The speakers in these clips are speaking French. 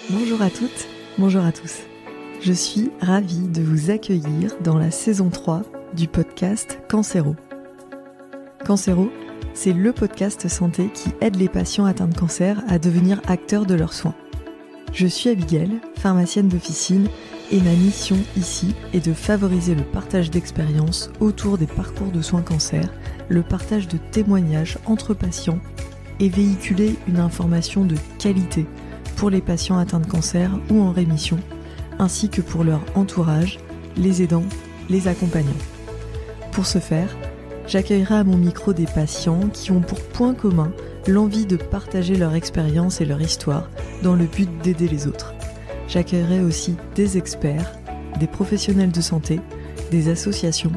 Bonjour à toutes, bonjour à tous. Je suis ravie de vous accueillir dans la saison 3 du podcast Cancéro. Cancéro, c'est le podcast santé qui aide les patients atteints de cancer à devenir acteurs de leurs soins. Je suis Abigail, pharmacienne d'officine, et ma mission ici est de favoriser le partage d'expériences autour des parcours de soins cancer, le partage de témoignages entre patients et véhiculer une information de qualité pour les patients atteints de cancer ou en rémission, ainsi que pour leur entourage, les aidants, les accompagnants. Pour ce faire, j'accueillerai à mon micro des patients qui ont pour point commun l'envie de partager leur expérience et leur histoire dans le but d'aider les autres. J'accueillerai aussi des experts, des professionnels de santé, des associations,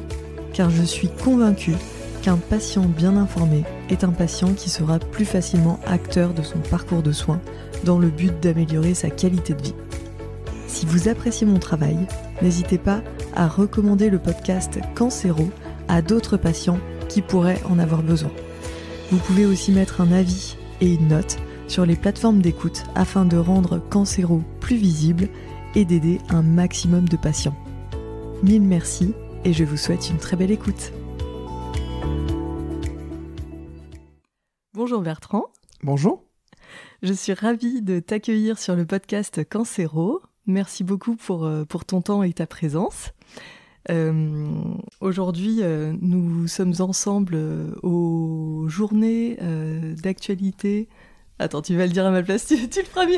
car je suis convaincue qu'un patient bien informé est un patient qui sera plus facilement acteur de son parcours de soins dans le but d'améliorer sa qualité de vie. Si vous appréciez mon travail, n'hésitez pas à recommander le podcast Cancéro à d'autres patients qui pourraient en avoir besoin. Vous pouvez aussi mettre un avis et une note sur les plateformes d'écoute afin de rendre Cancéro plus visible et d'aider un maximum de patients. Mille merci et je vous souhaite une très belle écoute. Bonjour Bertrand. Bonjour. Je suis ravie de t'accueillir sur le podcast Cancéro. Merci beaucoup pour ton temps et ta présence. Aujourd'hui, nous sommes ensemble aux journées d'actualité. Attends, tu vas le dire à ma place, tu le feras mieux.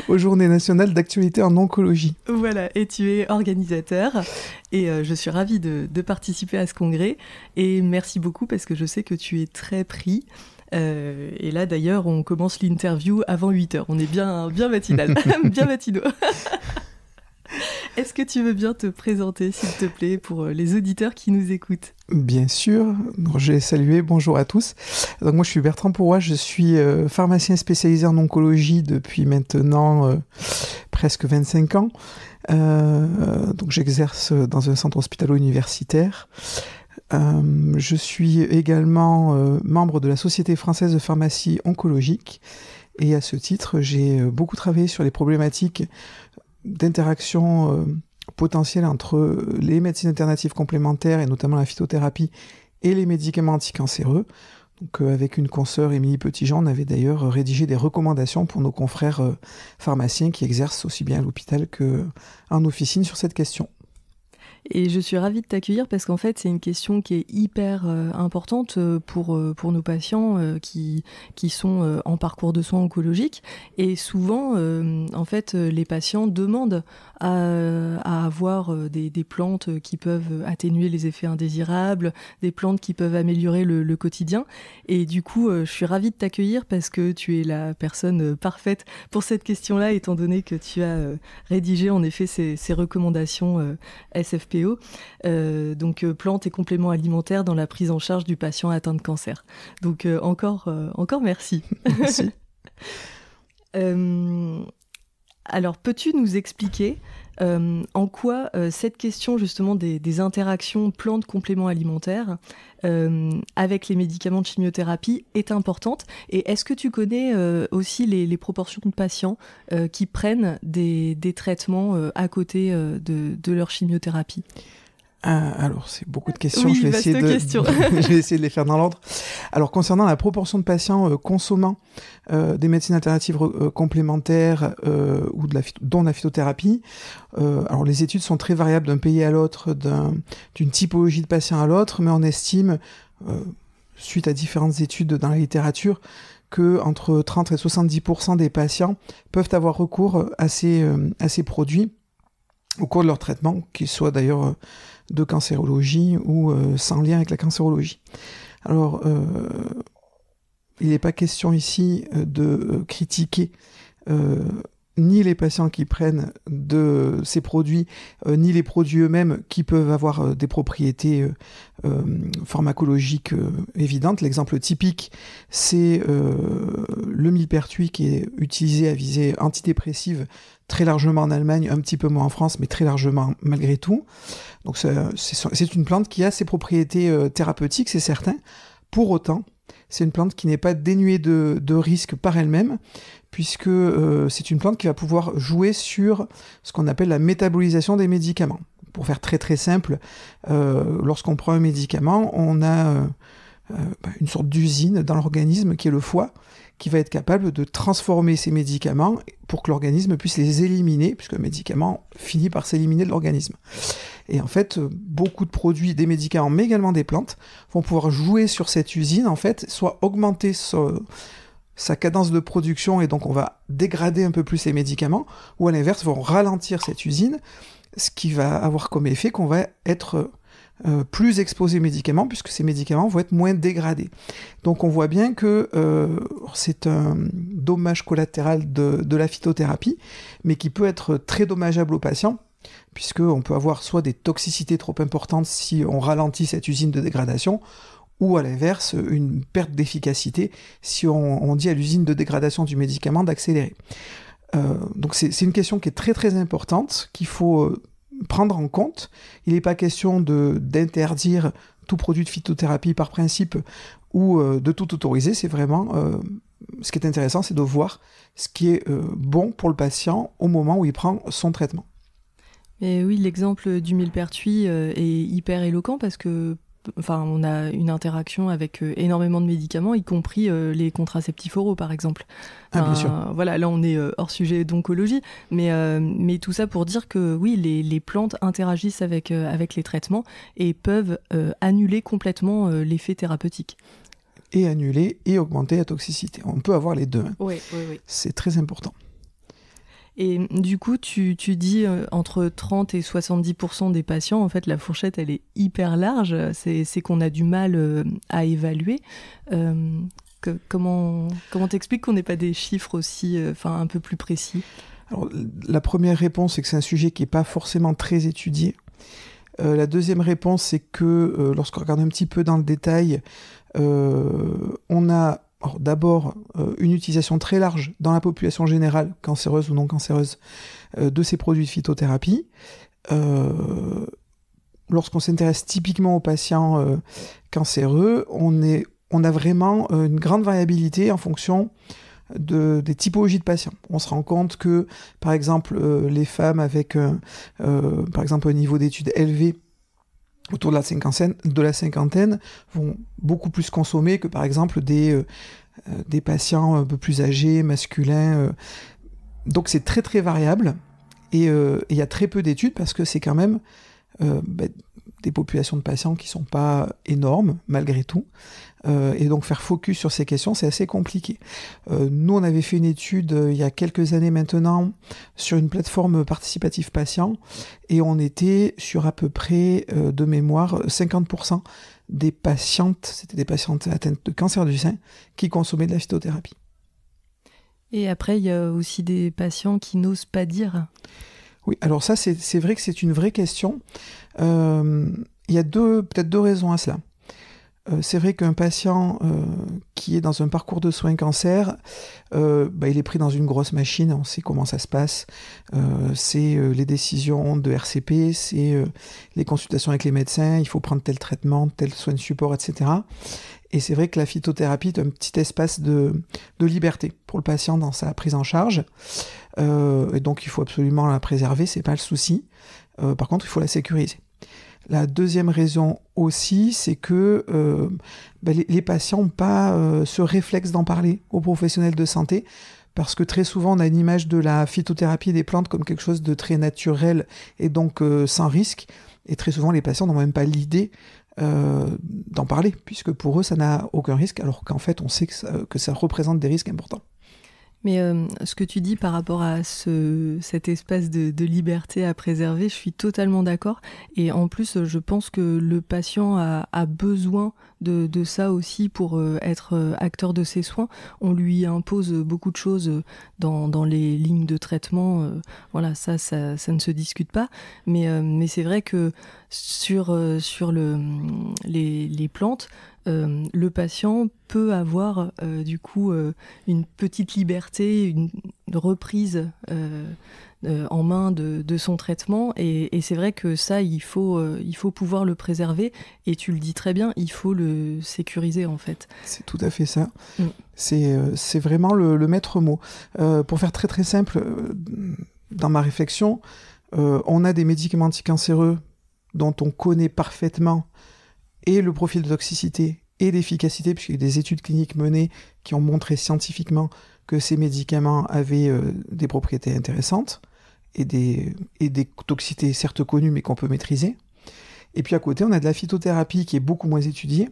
Aux Journées nationales d'actualité en oncologie. Voilà, et tu es organisateur. Et je suis ravie de participer à ce congrès. Et merci beaucoup parce que je sais que tu es très pris. Et là, d'ailleurs, on commence l'interview avant 8h. On est bien matinal, bien matinaux. Est-ce que tu veux bien te présenter, s'il te plaît, pour les auditeurs qui nous écoutent ? Bien sûr. Donc, je vais saluer. Bonjour à tous. Donc, moi, je suis Bertrand Pourroy. Je suis pharmacien spécialisé en oncologie depuis maintenant presque 25 ans. Donc, j'exerce dans un centre hospitalo-universitaire. Je suis également membre de la Société française de pharmacie oncologique. Et à ce titre, j'ai beaucoup travaillé sur les problématiques d'interaction potentielle entre les médecines alternatives complémentaires et notamment la phytothérapie et les médicaments anticancéreux. Donc avec une consoeur, Émilie Petitjean, on avait d'ailleurs rédigé des recommandations pour nos confrères pharmaciens qui exercent aussi bien à l'hôpital qu'en officine sur cette question. Et je suis ravie de t'accueillir parce qu'en fait, c'est une question qui est hyper importante pour nos patients qui sont en parcours de soins oncologiques. Et souvent, en fait, les patients demandent à avoir des plantes qui peuvent atténuer les effets indésirables, des plantes qui peuvent améliorer le quotidien. Et du coup, je suis ravie de t'accueillir parce que tu es la personne parfaite pour cette question-là, étant donné que tu as rédigé en effet ces recommandations SFPO. Donc plantes et compléments alimentaires dans la prise en charge du patient atteint de cancer. Donc encore merci. Merci. Alors peux-tu nous expliquer en quoi cette question justement des interactions plantes compléments alimentaires avec les médicaments de chimiothérapie est importante, et est-ce que tu connais aussi les proportions de patients qui prennent des traitements à côté de leur chimiothérapie ? Alors, c'est beaucoup de questions. Oui, je vais essayer je vais essayer de les faire dans l'ordre. Alors, concernant la proportion de patients consommant des médecines alternatives complémentaires ou dont la phytothérapie, alors les études sont très variables d'un pays à l'autre, d'une typologie de patient à l'autre, mais on estime, suite à différentes études dans la littérature, que entre 30 et 70% des patients peuvent avoir recours à ces produits au cours de leur traitement, qu'ils soient d'ailleurs de cancérologie ou sans lien avec la cancérologie. Alors, il n'est pas question ici de critiquer ni les patients qui prennent de ces produits, ni les produits eux-mêmes qui peuvent avoir des propriétés pharmacologiques évidentes. L'exemple typique, c'est le milpertuis qui est utilisé à visée antidépressive très largement en Allemagne, un petit peu moins en France, mais très largement malgré tout. Donc c'est une plante qui a ses propriétés thérapeutiques, c'est certain. Pour autant, c'est une plante qui n'est pas dénuée de risques par elle-même, puisque c'est une plante qui va pouvoir jouer sur ce qu'on appelle la métabolisation des médicaments. Pour faire très très simple, lorsqu'on prend un médicament, on a une sorte d'usine dans l'organisme qui est le foie, qui va être capable de transformer ces médicaments pour que l'organisme puisse les éliminer, puisque le médicament finit par s'éliminer de l'organisme. Et en fait, beaucoup de produits, des médicaments, mais également des plantes, vont pouvoir jouer sur cette usine, en fait, soit augmenter sa cadence de production, et donc on va dégrader un peu plus les médicaments, ou à l'inverse, vont ralentir cette usine, ce qui va avoir comme effet qu'on va être plus exposé aux médicaments, puisque ces médicaments vont être moins dégradés. Donc on voit bien que c'est un dommage collatéral de la phytothérapie, mais qui peut être très dommageable aux patients, puisqu'on peut avoir soit des toxicités trop importantes si on ralentit cette usine de dégradation, ou à l'inverse, une perte d'efficacité si on dit à l'usine de dégradation du médicament d'accélérer. Donc c'est une question qui est très très importante, qu'il faut prendre en compte. Il n'est pas question d'interdire tout produit de phytothérapie par principe ou de tout autoriser. C'est vraiment ce qui est intéressant, c'est de voir ce qui est bon pour le patient au moment où il prend son traitement. Et oui, l'exemple du millepertuis est hyper éloquent parce que on a une interaction avec énormément de médicaments, y compris les contraceptifs oraux, par exemple. Bien sûr. Voilà, là, on est hors sujet d'oncologie, mais tout ça pour dire que oui, les plantes interagissent avec les traitements et peuvent annuler complètement l'effet thérapeutique. Et annuler et augmenter la toxicité. On peut avoir les deux. Hein. Oui. C'est très important. Et du coup, tu dis entre 30 et 70% des patients, en fait, la fourchette, elle est hyper large. C'est qu'on a du mal à évaluer. Comment t'expliques qu'on n'ait pas des chiffres aussi, un peu plus précis ? Alors, la première réponse, c'est que c'est un sujet qui n'est pas forcément très étudié. La deuxième réponse, c'est que lorsqu'on regarde un petit peu dans le détail, on a d'abord une utilisation très large dans la population générale, cancéreuse ou non cancéreuse, de ces produits de phytothérapie. Lorsqu'on s'intéresse typiquement aux patients cancéreux, on a vraiment une grande variabilité en fonction des typologies de patients. On se rend compte que, par exemple, les femmes avec par exemple un niveau d'études élevé autour de la cinquantaine vont beaucoup plus consommer que par exemple des patients un peu plus âgés, masculins. Donc c'est très très variable et il y a très peu d'études parce que c'est quand même des populations de patients qui ne sont pas énormes malgré tout. Et donc faire focus sur ces questions, c'est assez compliqué. Nous, on avait fait une étude il y a quelques années maintenant sur une plateforme participative patient et on était sur à peu près, de mémoire, 50% des patientes, c'était des patientes atteintes de cancer du sein, qui consommaient de la phytothérapie. Et après, il y a aussi des patients qui n'osent pas dire. Oui, alors ça, c'est vrai que c'est une vraie question. Il y a peut-être deux raisons à cela. C'est vrai qu'un patient qui est dans un parcours de soins cancer, il est pris dans une grosse machine, on sait comment ça se passe, c'est les décisions de RCP, c'est les consultations avec les médecins, il faut prendre tel traitement, tel soin de support, etc. Et c'est vrai que la phytothérapie est un petit espace de liberté pour le patient dans sa prise en charge, et donc il faut absolument la préserver, c'est pas le souci. Par contre, il faut la sécuriser. La deuxième raison aussi, c'est que les patients n'ont pas ce réflexe d'en parler aux professionnels de santé, parce que très souvent on a une image de la phytothérapie des plantes comme quelque chose de très naturel et donc sans risque, et très souvent les patients n'ont même pas l'idée d'en parler, puisque pour eux ça n'a aucun risque, alors qu'en fait on sait que ça représente des risques importants. Mais ce que tu dis par rapport à cet espace de liberté à préserver, je suis totalement d'accord. Et en plus, je pense que le patient a besoin de ça aussi pour être acteur de ses soins. On lui impose beaucoup de choses dans les lignes de traitement. Voilà, ça ne se discute pas. Mais c'est vrai que sur les plantes, le patient peut avoir du coup une petite liberté, une reprise en main de son traitement. Et c'est vrai que ça, il faut pouvoir le préserver. Et tu le dis très bien, il faut le sécuriser en fait. C'est tout à fait ça. C'est vraiment le maître mot. Pour faire très très simple, dans ma réflexion, on a des médicaments anticancéreux dont on connaît parfaitement et le profil de toxicité et d'efficacité, puisqu'il y a des études cliniques menées qui ont montré scientifiquement que ces médicaments avaient des propriétés intéressantes et des toxicités certes connues mais qu'on peut maîtriser. Et puis à côté, on a de la phytothérapie qui est beaucoup moins étudiée,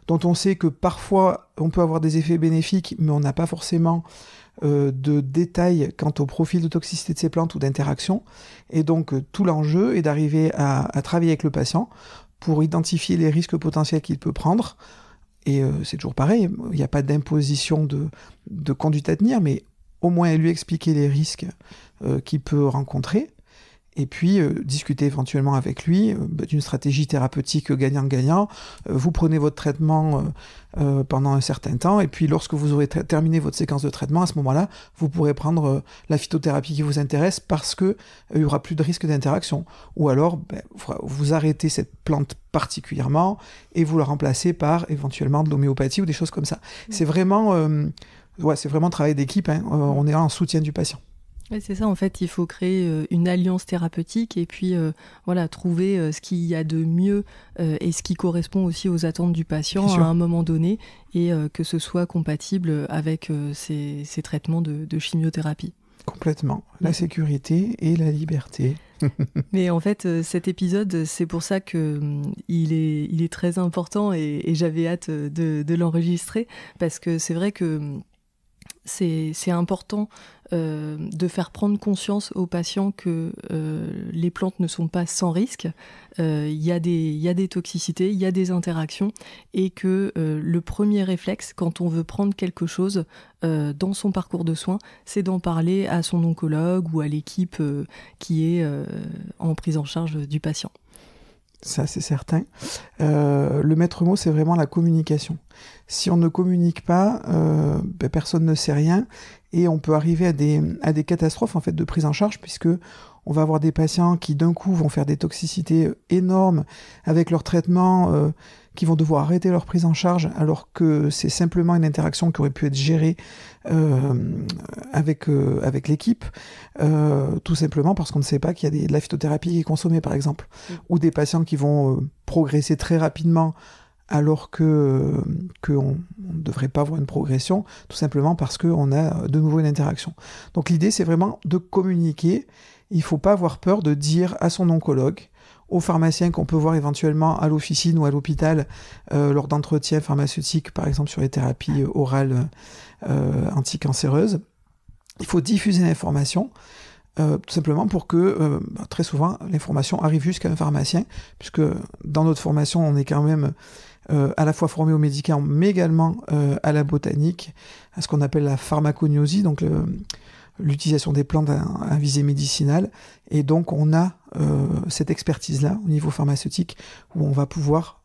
dont on sait que parfois on peut avoir des effets bénéfiques, mais on n'a pas forcément de détails quant au profil de toxicité de ces plantes ou d'interaction. Et donc tout l'enjeu est d'arriver à travailler avec le patient pour identifier les risques potentiels qu'il peut prendre. Et c'est toujours pareil, il n'y a pas d'imposition de conduite à tenir, mais au moins lui expliquer les risques qu'il peut rencontrer. Et puis discuter éventuellement avec lui d'une stratégie thérapeutique gagnant-gagnant. Vous prenez votre traitement pendant un certain temps, et puis lorsque vous aurez terminé votre séquence de traitement, à ce moment-là, vous pourrez prendre la phytothérapie qui vous intéresse parce qu'il n'y aura plus de risque d'interaction. Ou alors, vous arrêtez cette plante particulièrement et vous la remplacez par éventuellement de l'homéopathie ou des choses comme ça. C'est vraiment travail d'équipe, hein. On est en soutien du patient. Oui, c'est ça, en fait, il faut créer une alliance thérapeutique et puis trouver ce qu'il y a de mieux et ce qui correspond aussi aux attentes du patient à un moment donné et que ce soit compatible avec ces traitements de chimiothérapie. Complètement, la sécurité et la liberté. Mais en fait, cet épisode, c'est pour ça qu'il est très important et j'avais hâte de l'enregistrer parce que c'est vrai que c'est important de faire prendre conscience aux patients que les plantes ne sont pas sans risque. Il y a des toxicités, il y a des interactions et que le premier réflexe quand on veut prendre quelque chose dans son parcours de soins, c'est d'en parler à son oncologue ou à l'équipe qui est en prise en charge du patient. Ça, c'est certain. Le maître mot, c'est vraiment la communication. Si on ne communique pas, personne ne sait rien et on peut arriver à des catastrophes en fait de prise en charge puisque on va avoir des patients qui d'un coup vont faire des toxicités énormes avec leur traitement, qui vont devoir arrêter leur prise en charge alors que c'est simplement une interaction qui aurait pu être gérée avec l'équipe, tout simplement parce qu'on ne sait pas qu'il y a de la phytothérapie qui est consommée par exemple, ou des patients qui vont progresser très rapidement alors qu'on ne devrait pas avoir une progression, tout simplement parce qu'on a de nouveau une interaction. Donc l'idée, c'est vraiment de communiquer. Il ne faut pas avoir peur de dire à son oncologue, aux pharmaciens qu'on peut voir éventuellement à l'officine ou à l'hôpital lors d'entretiens pharmaceutiques, par exemple sur les thérapies orales anticancéreuses. Il faut diffuser l'information, tout simplement pour que, très souvent, l'information arrive jusqu'à un pharmacien, puisque dans notre formation, on est quand même à la fois formé aux médicaments, mais également à la botanique, à ce qu'on appelle la pharmacognosie, donc l'utilisation des plantes à visée médicinale. Et donc, on a cette expertise-là au niveau pharmaceutique où on va pouvoir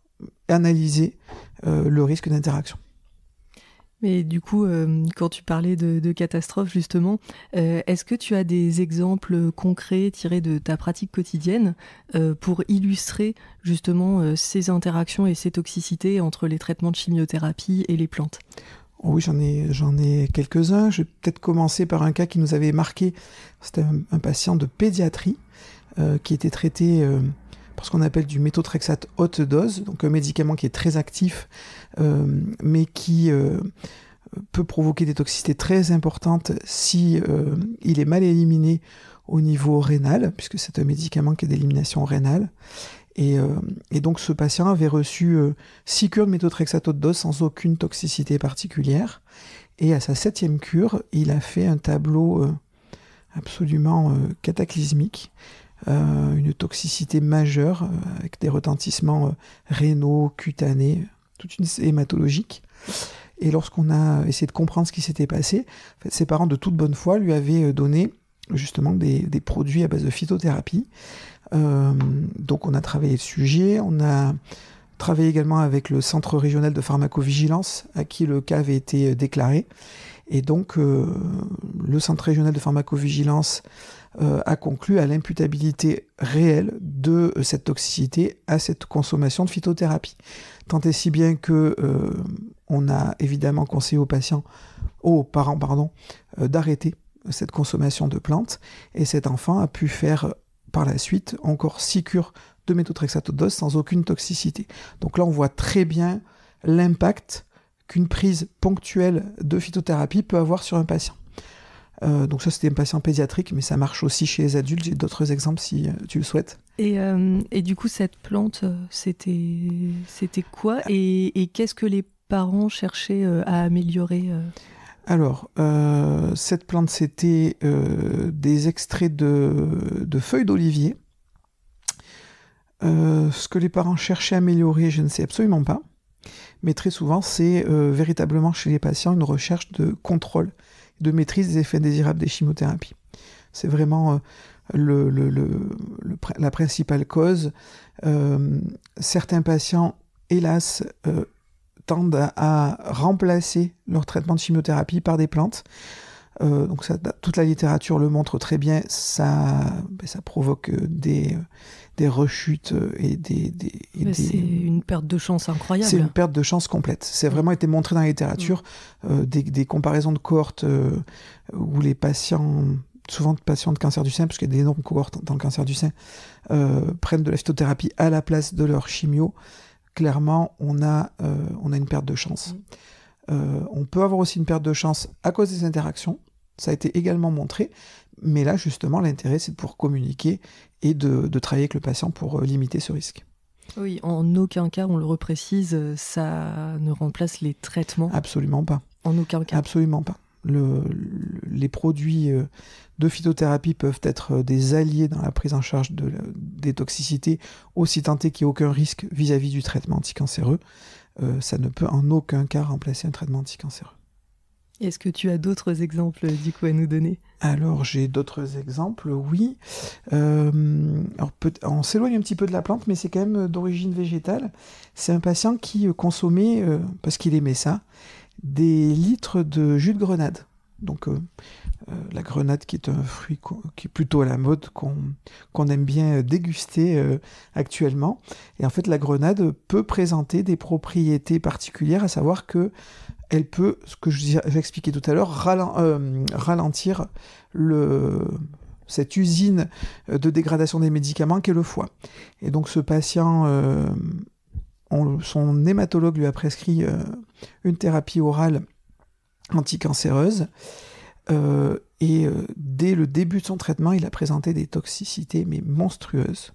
analyser le risque d'interaction. Mais du coup, quand tu parlais de catastrophe, justement, est-ce que tu as des exemples concrets tirés de ta pratique quotidienne pour illustrer justement ces interactions et ces toxicités entre les traitements de chimiothérapie et les plantes ? Oui, j'en ai quelques-uns. Je vais peut-être commencer par un cas qui nous avait marqué. C'était un patient de pédiatrie qui était traité par ce qu'on appelle du méthotrexate haute dose, donc un médicament qui est très actif, mais qui peut provoquer des toxicités très importantes si il est mal éliminé au niveau rénal, puisque c'est un médicament qui est d'élimination rénale. Et donc ce patient avait reçu 6 cures de méthotrexate haute dose sans aucune toxicité particulière. Et à sa 7e cure, il a fait un tableau absolument cataclysmique, une toxicité majeure avec des retentissements rénaux, cutanés, toute une hématologique. Et lorsqu'on a essayé de comprendre ce qui s'était passé, en fait, ses parents de toute bonne foi lui avaient donné justement des produits à base de phytothérapie. Donc on a travaillé le sujet, on a travaillé également avec le Centre régional de pharmacovigilance à qui le cas avait été déclaré. Et donc, le Centre régional de pharmacovigilance a conclu à l'imputabilité réelle de cette toxicité à cette consommation de phytothérapie. Tant et si bien que on a évidemment conseillé aux parents, d'arrêter cette consommation de plantes, et cet enfant a pu faire par la suite encore 6 cures de méthotrexate sans aucune toxicité. Donc là, on voit très bien l'impact qu'une prise ponctuelle de phytothérapie peut avoir sur un patient. Donc ça, c'était un patient pédiatrique, mais ça marche aussi chez les adultes. J'ai d'autres exemples si tu le souhaites. Et du coup, cette plante, c'était quoi et qu'est-ce que les parents cherchaient à améliorer Alors, cette plante, c'était des extraits de feuilles d'olivier. Ce que les parents cherchaient à améliorer, je ne sais absolument pas. Mais très souvent, c'est véritablement chez les patients une recherche de contrôle, de maîtrise des effets indésirables des chimiothérapies. C'est vraiment la principale cause. Certains patients, hélas, tendent à remplacer leur traitement de chimiothérapie par des plantes. Donc toute la littérature le montre très bien, ça provoque des rechutes c'est une perte de chance incroyable. C'est une perte de chance complète. C'est vraiment été montré dans la littérature, des comparaisons de cohortes où les patients, souvent patients de cancer du sein, parce qu'il y a d'énormes cohortes dans le cancer du sein, prennent de la phytothérapie à la place de leur chimio. Clairement, on a une perte de chance. On peut avoir aussi une perte de chance à cause des interactions. Ça a été également montré. Mais là, justement, l'intérêt, c'est de pouvoir communiquer et de travailler avec le patient pour limiter ce risque. Oui, en aucun cas, on le reprécise, ça ne remplace les traitements. Absolument pas. En aucun cas. Absolument pas. Les produits de phytothérapie peuvent être des alliés dans la prise en charge des toxicités, aussi tant qu'il n'y ait aucun risque vis-à-vis du traitement anticancéreux. Ça ne peut en aucun cas remplacer un traitement anticancéreux. Est-ce que tu as d'autres exemples du coup à nous donner ? Alors j'ai d'autres exemples, oui. On s'éloigne un petit peu de la plante, mais c'est quand même d'origine végétale. C'est un patient qui consommait, parce qu'il aimait ça, des litres de jus de grenade. Donc la grenade qui est un fruit qui est plutôt à la mode, qu'on aime bien déguster actuellement. Et en fait, la grenade peut présenter des propriétés particulières, à savoir que elle peut, ce que j'expliquais tout à l'heure, ralentir cette usine de dégradation des médicaments qu'est le foie. Et donc ce patient, son hématologue lui a prescrit une thérapie orale anticancéreuse. Et dès le début de son traitement, il a présenté des toxicités mais monstrueuses.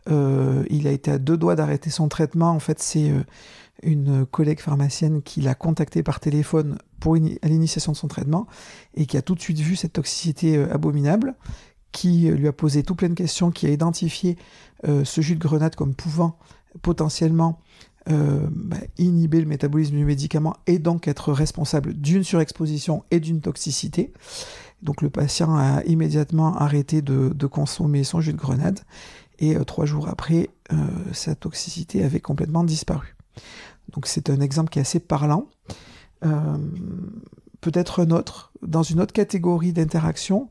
Il a été à 2 doigts d'arrêter son traitement. En fait, c'est une collègue pharmacienne qui l'a contacté par téléphone à l'initiation de son traitement et qui a tout de suite vu cette toxicité abominable, qui lui a posé tout plein de questions, qui a identifié ce jus de grenade comme pouvant potentiellement inhiber le métabolisme du médicament et donc être responsable d'une surexposition et d'une toxicité. Donc le patient a immédiatement arrêté de consommer son jus de grenade et 3 jours après, sa toxicité avait complètement disparu. Donc c'est un exemple qui est assez parlant. Peut-être un autre, dans une autre catégorie d'interaction,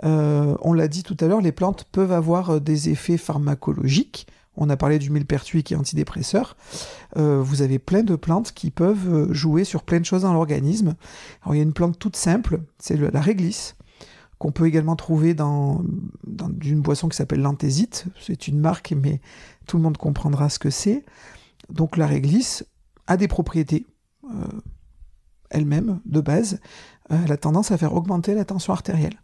on l'a dit tout à l'heure, les plantes peuvent avoir des effets pharmacologiques. On a parlé du millepertuis qui est antidépresseur. Vous avez plein de plantes qui peuvent jouer sur plein de choses dans l'organisme. Alors il y a une plante toute simple, c'est la réglisse, qu'on peut également trouver dans une boisson qui s'appelle l'anthésite. C'est une marque, mais tout le monde comprendra ce que c'est. Donc la réglisse a des propriétés elle-même, de base. Elle a tendance à faire augmenter la tension artérielle.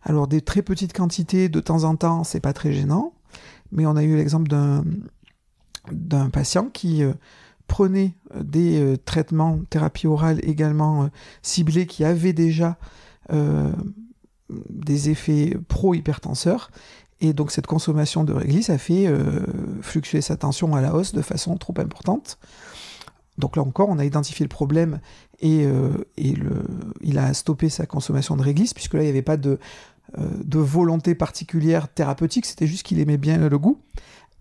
Alors des très petites quantités, de temps en temps, c'est pas très gênant, mais on a eu l'exemple d'un patient qui prenait des traitements, thérapie orale également ciblés, qui avaient déjà des effets pro-hypertenseurs. Et donc cette consommation de réglisse a fait fluctuer sa tension à la hausse de façon trop importante. Donc là encore, on a identifié le problème et il a stoppé sa consommation de réglisse, puisque là, il n'y avait pas de volonté particulière thérapeutique, c'était juste qu'il aimait bien le goût.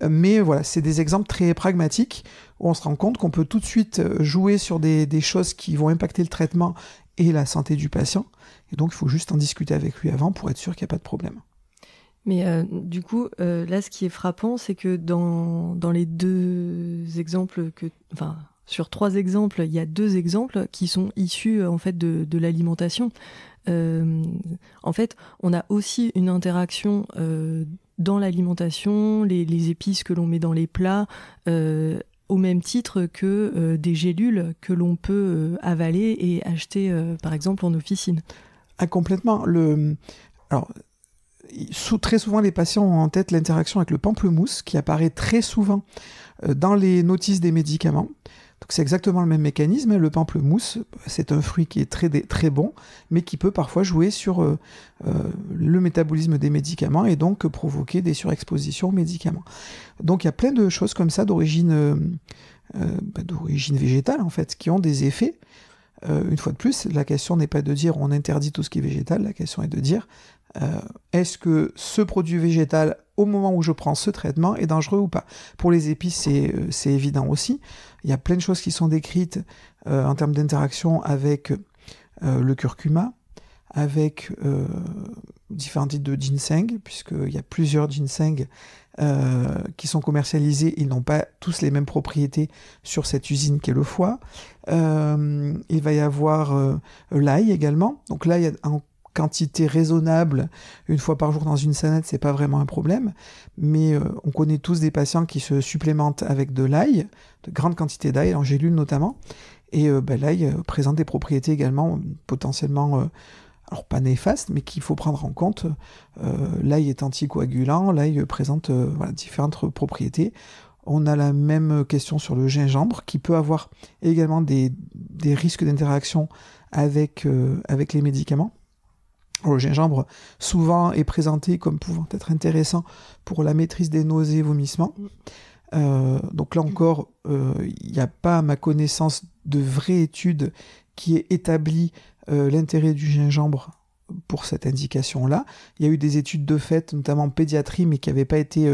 Mais voilà, c'est des exemples très pragmatiques où on se rend compte qu'on peut tout de suite jouer sur des choses qui vont impacter le traitement et la santé du patient. Et donc, il faut juste en discuter avec lui avant pour être sûr qu'il n'y a pas de problème. Mais du coup, là, ce qui est frappant, c'est que dans les 2 exemples sur 3 exemples, il y a 2 exemples qui sont issus en fait de l'alimentation. En fait, on a aussi une interaction dans l'alimentation, les épices que l'on met dans les plats, au même titre que des gélules que l'on peut avaler et acheter, par exemple, en officine. Ah, complètement. Alors, très souvent, les patients ont en tête l'interaction avec le pamplemousse, qui apparaît très souvent dans les notices des médicaments. Donc, c'est exactement le même mécanisme. Le pamplemousse, c'est un fruit qui est très, très bon, mais qui peut parfois jouer sur le métabolisme des médicaments et donc provoquer des surexpositions aux médicaments. Donc, il y a plein de choses comme ça d'origine végétale, en fait, qui ont des effets. Une fois de plus, la question n'est pas de dire on interdit tout ce qui est végétal, la question est de dire est-ce que ce produit végétal, au moment où je prends ce traitement, est dangereux ou pas? Pour les épices, c'est évident aussi. Il y a plein de choses qui sont décrites en termes d'interaction avec le curcuma, avec différents types de ginseng, puisqu'il y a plusieurs ginseng qui sont commercialisés. Ils n'ont pas tous les mêmes propriétés sur cette usine qu'est le foie. Il va y avoir l'ail également. Donc l'ail en quantité raisonnable, 1 fois par jour dans une salade, c'est pas vraiment un problème, mais on connaît tous des patients qui se supplémentent avec de l'ail, de grandes quantités d'ail, en gélule notamment, et l'ail présente des propriétés également potentiellement, alors pas néfastes, mais qu'il faut prendre en compte. L'ail est anticoagulant, l'ail présente différentes propriétés. On a la même question sur le gingembre, qui peut avoir également des risques d'interaction avec les médicaments. Le gingembre, souvent, est présenté comme pouvant être intéressant pour la maîtrise des nausées et vomissements. Donc là encore, il n'y a pas, à ma connaissance, de vraie étude qui ait établi l'intérêt du gingembre pour cette indication-là. Il y a eu des études de fait, notamment en pédiatrie, mais qui n'avaient pas été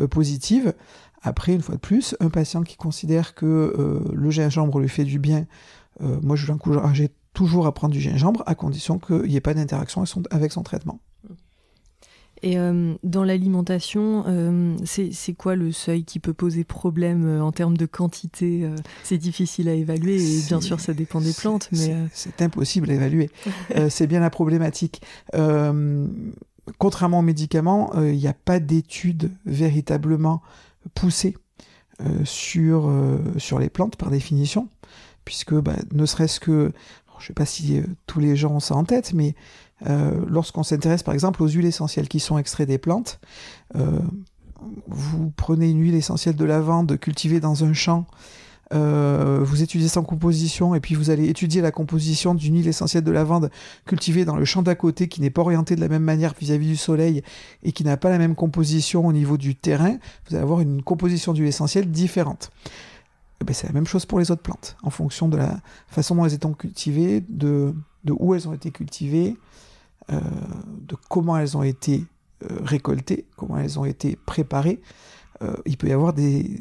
positives. Après, une fois de plus, un patient qui considère que le gingembre lui fait du bien, moi je l'encourageais toujours à prendre du gingembre, à condition qu'il n'y ait pas d'interaction avec son traitement. Et dans l'alimentation, c'est quoi le seuil qui peut poser problème en termes de quantité? C'est difficile à évaluer et bien sûr ça dépend des plantes. C'est impossible à évaluer. C'est bien la problématique. Contrairement aux médicaments, il n'y a pas d'études véritablement poussées sur les plantes par définition, puisque ne serait-ce que, je ne sais pas si tous les gens ont ça en tête, mais lorsqu'on s'intéresse par exemple aux huiles essentielles qui sont extraites des plantes, vous prenez une huile essentielle de lavande cultivée dans un champ, vous étudiez sa composition et puis vous allez étudier la composition d'une huile essentielle de lavande cultivée dans le champ d'à côté qui n'est pas orientée de la même manière vis-à-vis du soleil et qui n'a pas la même composition au niveau du terrain, vous allez avoir une composition d'huile essentielle différente. C'est la même chose pour les autres plantes, en fonction de la façon dont elles étaient cultivées, de où elles ont été cultivées, de comment elles ont été récoltées, comment elles ont été préparées. Il peut y avoir des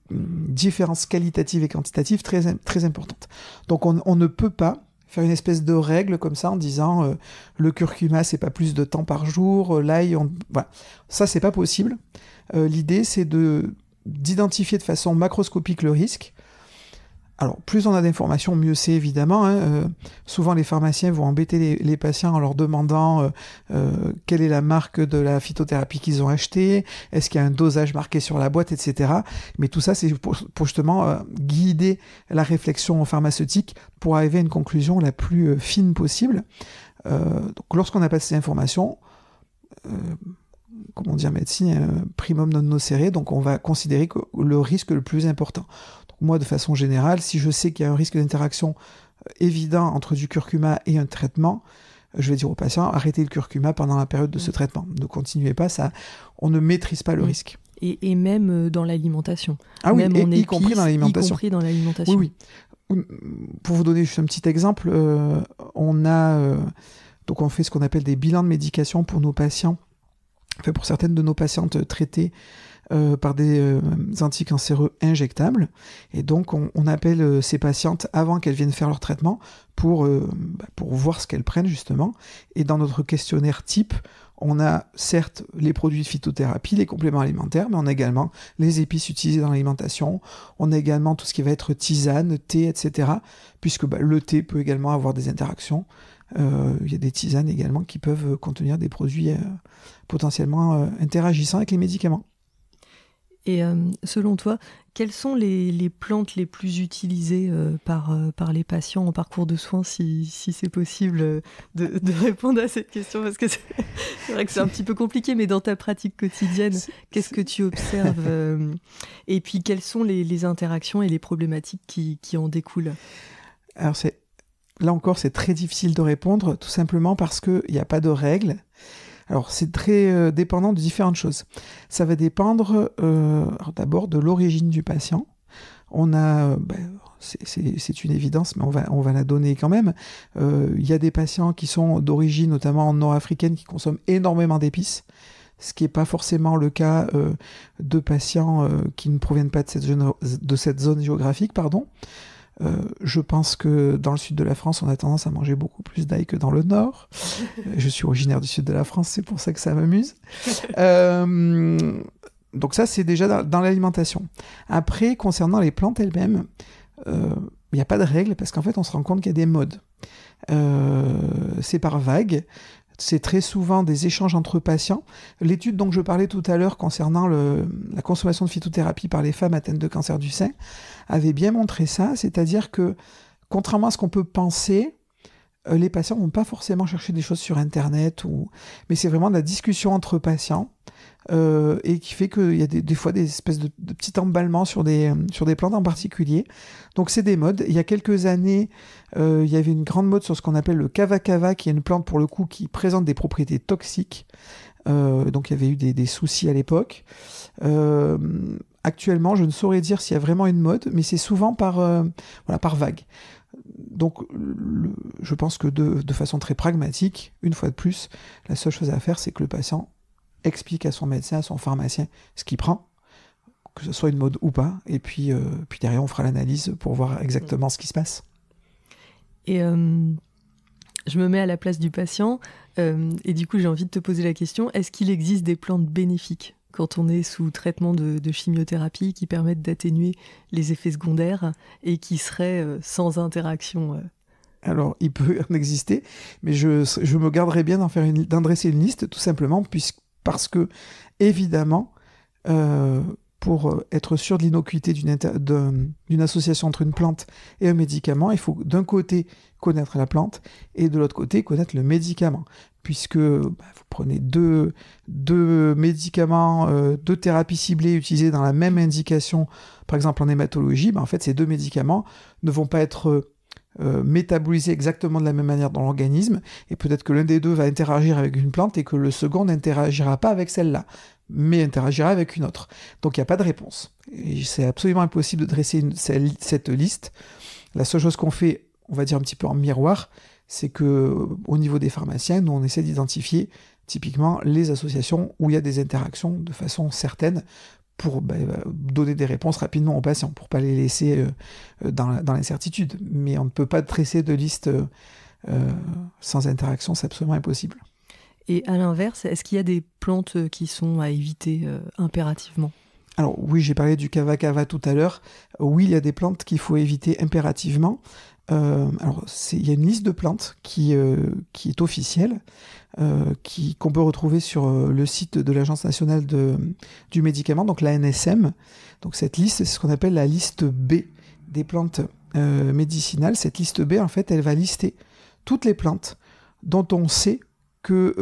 différences qualitatives et quantitatives très, très importantes. Donc on ne peut pas faire une espèce de règle comme ça en disant le curcuma c'est pas plus de temps par jour, l'ail, voilà. Ça c'est pas possible. L'idée c'est d'identifier de façon macroscopique le risque. Alors, plus on a d'informations, mieux c'est évidemment. Souvent, les pharmaciens vont embêter les patients en leur demandant quelle est la marque de la phytothérapie qu'ils ont achetée, est-ce qu'il y a un dosage marqué sur la boîte, etc. Mais tout ça, c'est pour justement guider la réflexion pharmaceutique pour arriver à une conclusion la plus fine possible. Donc, lorsqu'on n'a pas ces informations, comme on dit en médecine, primum non nocere, donc on va considérer que le risque le plus important. Donc moi, de façon générale, si je sais qu'il y a un risque d'interaction évident entre du curcuma et un traitement, je vais dire au patient, arrêtez le curcuma pendant la période de ce traitement. Ne continuez pas, ça, on ne maîtrise pas le risque. Et même dans l'alimentation. Ah oui, même y compris dans l'alimentation. Y compris dans l'alimentation. Oui. Pour vous donner juste un petit exemple, on fait ce qu'on appelle des bilans de médication pour nos patients enfin pour certaines de nos patientes traitées par des anticancéreux injectables. Et donc, on appelle ces patientes avant qu'elles viennent faire leur traitement pour voir ce qu'elles prennent, justement. Et dans notre questionnaire type, on a certes les produits de phytothérapie, les compléments alimentaires, mais on a également les épices utilisées dans l'alimentation. On a également tout ce qui va être tisane, thé, etc. Puisque le thé peut également avoir des interactions. Il y a des tisanes également qui peuvent contenir des produits potentiellement interagissant avec les médicaments. Et selon toi, quelles sont les plantes les plus utilisées par les patients en parcours de soins, si c'est possible de répondre à cette question? Parce que c'est vrai que c'est un petit peu compliqué, mais dans ta pratique quotidienne, qu'est-ce que tu observes et puis, quelles sont les interactions et les problématiques qui en découlent? Alors, là encore, c'est très difficile de répondre, tout simplement parce qu'il n'y a pas de règles. Alors, c'est très dépendant de différentes choses. Ça va dépendre d'abord de l'origine du patient. On a, c'est une évidence, mais on va la donner quand même. Il y a des patients qui sont d'origine notamment nord-africaine qui consomment énormément d'épices, ce qui n'est pas forcément le cas de patients qui ne proviennent pas de cette zone géographique, pardon. Je pense que dans le sud de la France, on a tendance à manger beaucoup plus d'ail que dans le nord. Je suis originaire du sud de la France, c'est pour ça que ça m'amuse. Donc ça, c'est déjà dans l'alimentation. Après, concernant les plantes elles-mêmes, il n'y a pas de règle parce qu'en fait, on se rend compte qu'il y a des modes. C'est par vague. C'est très souvent des échanges entre patients. L'étude dont je parlais tout à l'heure concernant la consommation de phytothérapie par les femmes atteintes de cancer du sein avait bien montré ça, c'est-à-dire que, contrairement à ce qu'on peut penser, les patients ne vont pas forcément chercher des choses sur Internet, mais c'est vraiment de la discussion entre patients, et qui fait qu'il y a des fois des espèces de petits emballements sur des plantes en particulier. Donc c'est des modes. Il y a quelques années, il y avait une grande mode sur ce qu'on appelle le kava kava, qui est une plante pour le coup qui présente des propriétés toxiques. Donc il y avait eu des soucis à l'époque. Actuellement, je ne saurais dire s'il y a vraiment une mode, mais c'est souvent par vague. Donc, je pense que de façon très pragmatique, une fois de plus, la seule chose à faire, c'est que le patient explique à son médecin, à son pharmacien, ce qu'il prend, que ce soit une mode ou pas, et puis derrière, on fera l'analyse pour voir exactement ce qui se passe. Et je me mets à la place du patient, et du coup, j'ai envie de te poser la question, est-ce qu'il existe des plantes bénéfiques quand on est sous traitement de chimiothérapie qui permettent d'atténuer les effets secondaires et qui seraient sans interaction? Alors, il peut en exister, mais je me garderais bien d'en dresser une liste, tout simplement, parce que, évidemment, pour être sûr de l'innocuité d'une association entre une plante et un médicament, il faut d'un côté connaître la plante et de l'autre côté connaître le médicament. Puisque vous prenez deux médicaments, deux thérapies ciblées utilisées dans la même indication, par exemple en hématologie, en fait ces deux médicaments ne vont pas être métabolisés exactement de la même manière dans l'organisme, et peut-être que l'un des deux va interagir avec une plante et que le second n'interagira pas avec celle-là, mais interagira avec une autre. Donc il n'y a pas de réponse. Et c'est absolument impossible de dresser cette liste. La seule chose qu'on fait, on va dire un petit peu en miroir, c'est que au niveau des pharmaciens, nous on essaie d'identifier typiquement les associations où il y a des interactions de façon certaine pour donner des réponses rapidement aux patients, pour ne pas les laisser dans l'incertitude. Mais on ne peut pas dresser de liste sans interaction, c'est absolument impossible. Et à l'inverse, est-ce qu'il y a des plantes qui sont à éviter impérativement ? Alors oui, j'ai parlé du kava kava tout à l'heure. Oui, il y a des plantes qu'il faut éviter impérativement. Il y a une liste de plantes qui est officielle, qu'on peut retrouver sur le site de l'Agence nationale du médicament, donc l'ANSM. Donc cette liste, c'est ce qu'on appelle la liste B des plantes médicinales. Cette liste B, en fait, elle va lister toutes les plantes dont on sait que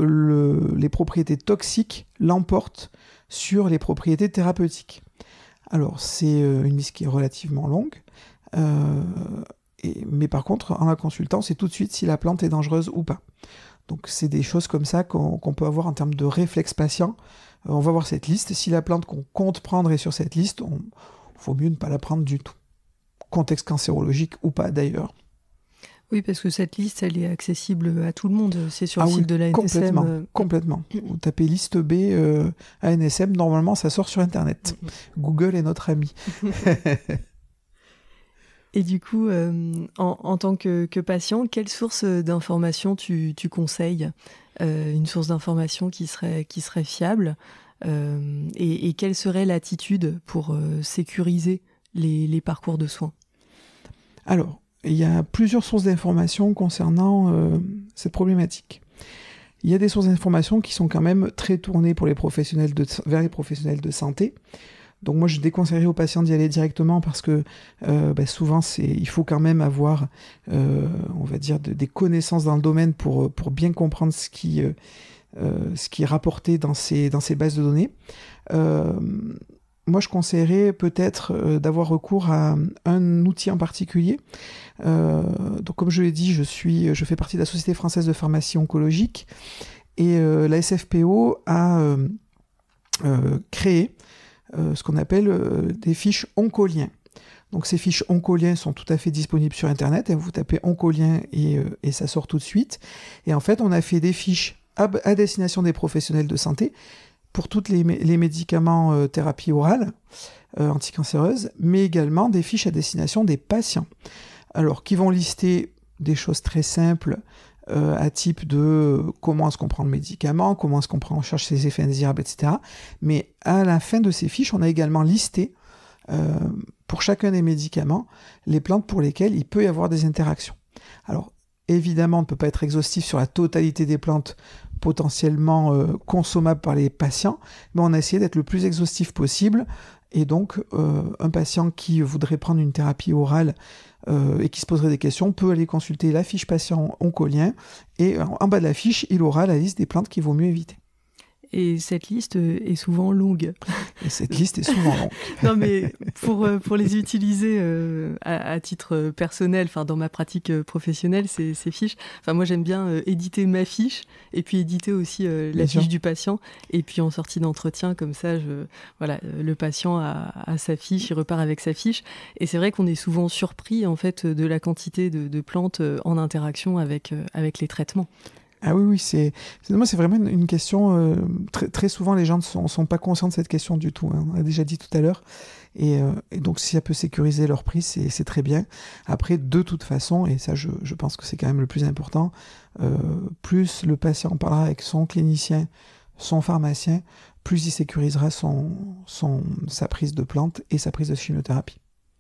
les propriétés toxiques l'emportent sur les propriétés thérapeutiques. Alors, c'est une liste qui est relativement longue, mais par contre, en la consultant, c'est tout de suite si la plante est dangereuse ou pas. Donc, c'est des choses comme ça qu'on peut avoir en termes de réflexe patient. On va voir cette liste. Si la plante qu'on compte prendre est sur cette liste, il faut mieux ne pas la prendre du tout. Contexte cancérologique ou pas, d'ailleurs. Oui, parce que cette liste, elle est accessible à tout le monde. C'est sur le site de l'ANSM. Complètement. Vous tapez liste B ANSM, normalement ça sort sur Internet. Google est notre ami. Et du coup, en tant que patient, quelle source d'information tu conseilles une source d'information qui serait fiable et quelle serait l'attitude pour sécuriser les parcours de soins? Alors, il y a plusieurs sources d'informations concernant cette problématique. Il y a des sources d'informations qui sont quand même très tournées pour vers les professionnels de santé. Donc moi, je déconseillerais aux patients d'y aller directement parce que souvent, il faut quand même avoir, on va dire, des connaissances dans le domaine pour bien comprendre ce qui est rapporté dans ces bases de données. Moi, je conseillerais peut-être d'avoir recours à un outil en particulier. Donc, comme je l'ai dit, je fais partie de la Société française de pharmacie oncologique et la SFPO a créé ce qu'on appelle des fiches oncoliens. Donc ces fiches oncoliens sont tout à fait disponibles sur Internet. Vous tapez oncolien et ça sort tout de suite. Et en fait, on a fait des fiches à destination des professionnels de santé pour tous les médicaments thérapie orale anticancéreuse, mais également des fiches à destination des patients. Alors, qui vont lister des choses très simples à type de comment est-ce qu'on prend le médicament, comment est-ce qu'on prend en charge ses effets indésirables, etc. Mais à la fin de ces fiches, on a également listé pour chacun des médicaments les plantes pour lesquelles il peut y avoir des interactions. Alors, évidemment, on ne peut pas être exhaustif sur la totalité des plantes potentiellement consommables par les patients, mais on a essayé d'être le plus exhaustif possible. Et donc, un patient qui voudrait prendre une thérapie orale et qui se poserait des questions peut aller consulter la fiche patient oncolien et en bas de la fiche, il aura la liste des plantes qu'il vaut mieux éviter. Et cette liste est souvent longue. Et cette liste est souvent longue. Non, mais pour les utiliser à titre personnel, dans ma pratique professionnelle, ces fiches, moi j'aime bien éditer ma fiche et puis éditer aussi la fiche du patient. Et puis en sortie d'entretien, comme ça, le patient a sa fiche, il repart avec sa fiche. Et c'est vrai qu'on est souvent surpris en fait de la quantité de plantes en interaction avec les traitements. Ah oui, c'est vraiment une question. Très souvent, les gens ne sont pas conscients de cette question du tout. Hein. On l'a déjà dit tout à l'heure. Et donc, si ça peut sécuriser leur prix, c'est très bien. Après, de toute façon, et ça, je pense que c'est quand même le plus important, plus le patient parlera avec son clinicien, son pharmacien, plus il sécurisera sa prise de plante et sa prise de chimiothérapie.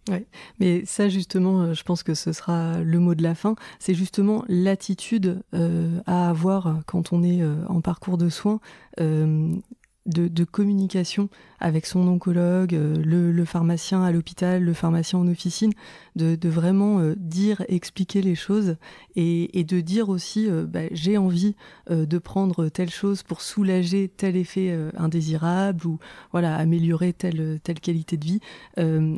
Ouais, mais ça justement, je pense que ce sera le mot de la fin. C'est justement l'attitude à avoir quand on est en parcours de soins, de communication avec son oncologue, le pharmacien à l'hôpital, le pharmacien en officine, de vraiment dire, expliquer les choses et de dire aussi j'ai envie de prendre telle chose pour soulager tel effet indésirable ou améliorer telle qualité de vie,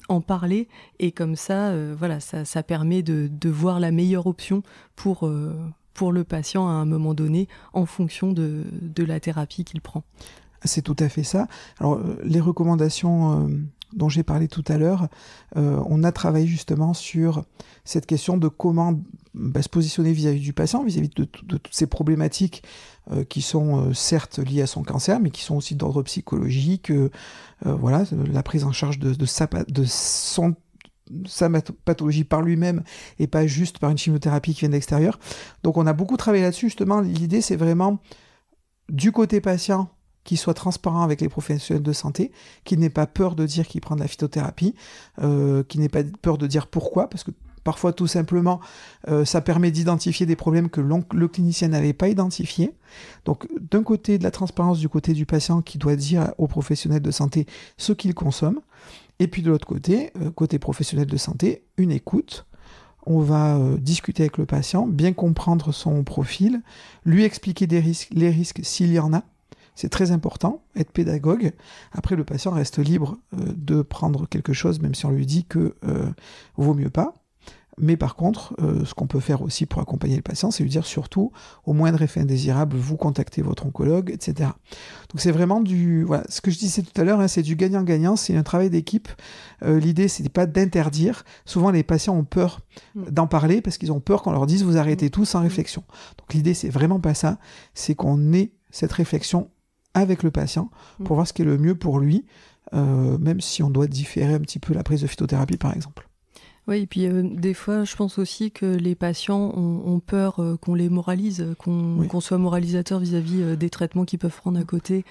en parler et comme ça, ça permet de voir la meilleure option pour le patient à un moment donné en fonction de la thérapie qu'il prend. C'est tout à fait ça. Alors, les recommandations dont j'ai parlé tout à l'heure, on a travaillé justement sur cette question de comment se positionner vis-à-vis du patient, vis-à-vis de toutes ces problématiques qui sont certes liées à son cancer, mais qui sont aussi d'ordre psychologique, la prise en charge de sa pathologie par lui-même et pas juste par une chimiothérapie qui vient de l'extérieur. Donc on a beaucoup travaillé là-dessus, justement. L'idée, c'est vraiment du côté patient, qui soit transparent avec les professionnels de santé, qui n'ait pas peur de dire qu'il prend de la phytothérapie, qui n'ait pas peur de dire pourquoi, parce que parfois tout simplement ça permet d'identifier des problèmes que le clinicien n'avait pas identifiés. Donc d'un côté de la transparence du côté du patient qui doit dire aux professionnels de santé ce qu'il consomme, et puis de l'autre côté, côté professionnel de santé, une écoute. On va discuter avec le patient, bien comprendre son profil, lui expliquer les risques s'il y en a. C'est très important, être pédagogue. Après, le patient reste libre de prendre quelque chose, même si on lui dit que vaut mieux pas. Mais par contre, ce qu'on peut faire aussi pour accompagner le patient, c'est lui dire surtout, au moindre effet indésirable, vous contactez votre oncologue, etc. Donc c'est vraiment voilà, ce que je disais tout à l'heure, c'est du gagnant-gagnant, c'est un travail d'équipe. L'idée, c'est pas d'interdire. Souvent, les patients ont peur d'en parler parce qu'ils ont peur qu'on leur dise vous arrêtez tout sans réflexion. Donc l'idée, c'est vraiment pas ça, c'est qu'on ait cette réflexion avec le patient pour voir ce qui est le mieux pour lui, même si on doit différer un petit peu la prise de phytothérapie, par exemple. Oui, et puis des fois, je pense aussi que les patients ont peur qu'on les moralise, qu'on soit moralisateur vis-à-vis des traitements qu'ils peuvent prendre à côté.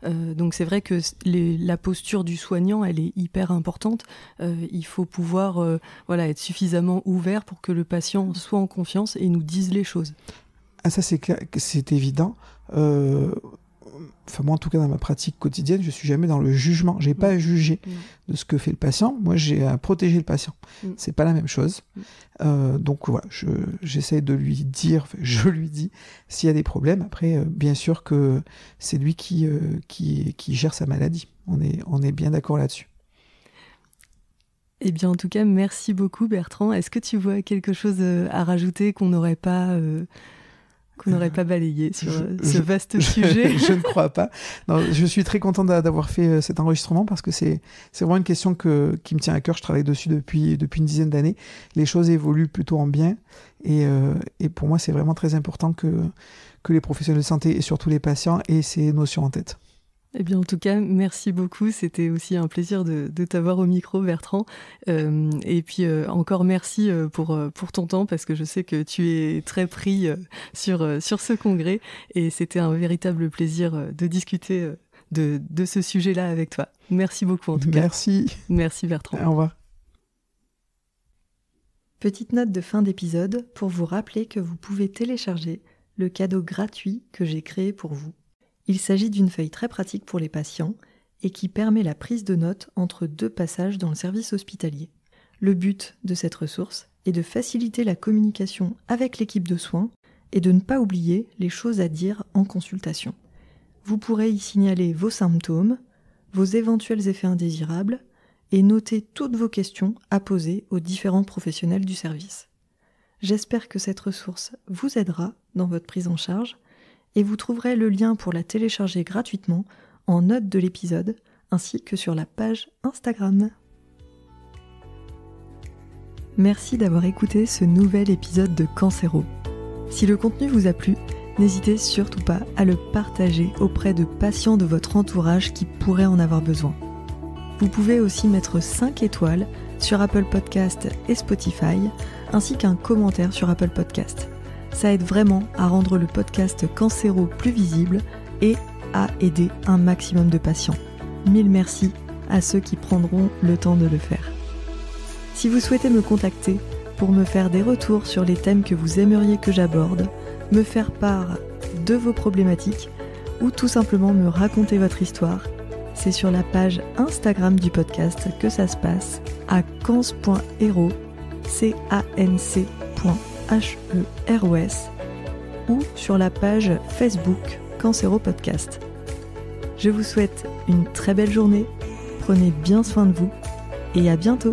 Donc c'est vrai que la posture du soignant, elle est hyper importante. Il faut pouvoir être suffisamment ouvert pour que le patient soit en confiance et nous dise les choses. Ah, ça c'est clair, c'est évident. Moi, en tout cas, dans ma pratique quotidienne, je suis jamais dans le jugement. J'ai pas à juger de ce que fait le patient. Moi, j'ai à protéger le patient. C'est pas la même chose. Donc voilà, j'essaie de lui dire, je lui dis s'il y a des problèmes. Après, bien sûr que c'est lui qui gère sa maladie. On est bien d'accord là-dessus. Eh bien, en tout cas, merci beaucoup, Bertrand. Est-ce que tu vois quelque chose à rajouter qu'on n'aurait pas balayé sur ce vaste sujet? Je ne crois pas. Non, je suis très content d'avoir fait cet enregistrement parce que c'est vraiment une question qui me tient à cœur. Je travaille dessus depuis une dizaine d'années. Les choses évoluent plutôt en bien et pour moi, c'est vraiment très important que les professionnels de santé et surtout les patients aient ces notions en tête. Eh bien, en tout cas, merci beaucoup. C'était aussi un plaisir de t'avoir au micro, Bertrand. Et puis, encore merci pour ton temps, parce que je sais que tu es très pris sur ce congrès. Et c'était un véritable plaisir de discuter de ce sujet-là avec toi. Merci beaucoup, en tout cas. Merci. Merci, Bertrand. Au revoir. Petite note de fin d'épisode pour vous rappeler que vous pouvez télécharger le cadeau gratuit que j'ai créé pour vous. Il s'agit d'une feuille très pratique pour les patients et qui permet la prise de notes entre 2 passages dans le service hospitalier. Le but de cette ressource est de faciliter la communication avec l'équipe de soins et de ne pas oublier les choses à dire en consultation. Vous pourrez y signaler vos symptômes, vos éventuels effets indésirables et noter toutes vos questions à poser aux différents professionnels du service. J'espère que cette ressource vous aidera dans votre prise en charge et vous trouverez le lien pour la télécharger gratuitement en note de l'épisode ainsi que sur la page Instagram. Merci d'avoir écouté ce nouvel épisode de Cancéro. Si le contenu vous a plu, n'hésitez surtout pas à le partager auprès de patients de votre entourage qui pourraient en avoir besoin. Vous pouvez aussi mettre 5 étoiles sur Apple Podcast et Spotify, ainsi qu'un commentaire sur Apple Podcast. Ça aide vraiment à rendre le podcast Cancéro plus visible et à aider un maximum de patients. Mille merci à ceux qui prendront le temps de le faire. Si vous souhaitez me contacter pour me faire des retours sur les thèmes que vous aimeriez que j'aborde, me faire part de vos problématiques ou tout simplement me raconter votre histoire, c'est sur la page Instagram du podcast que ça se passe à cans.hero, canc.heros, ou sur la page Facebook Cancéro Podcast. Je vous souhaite une très belle journée, prenez bien soin de vous et à bientôt.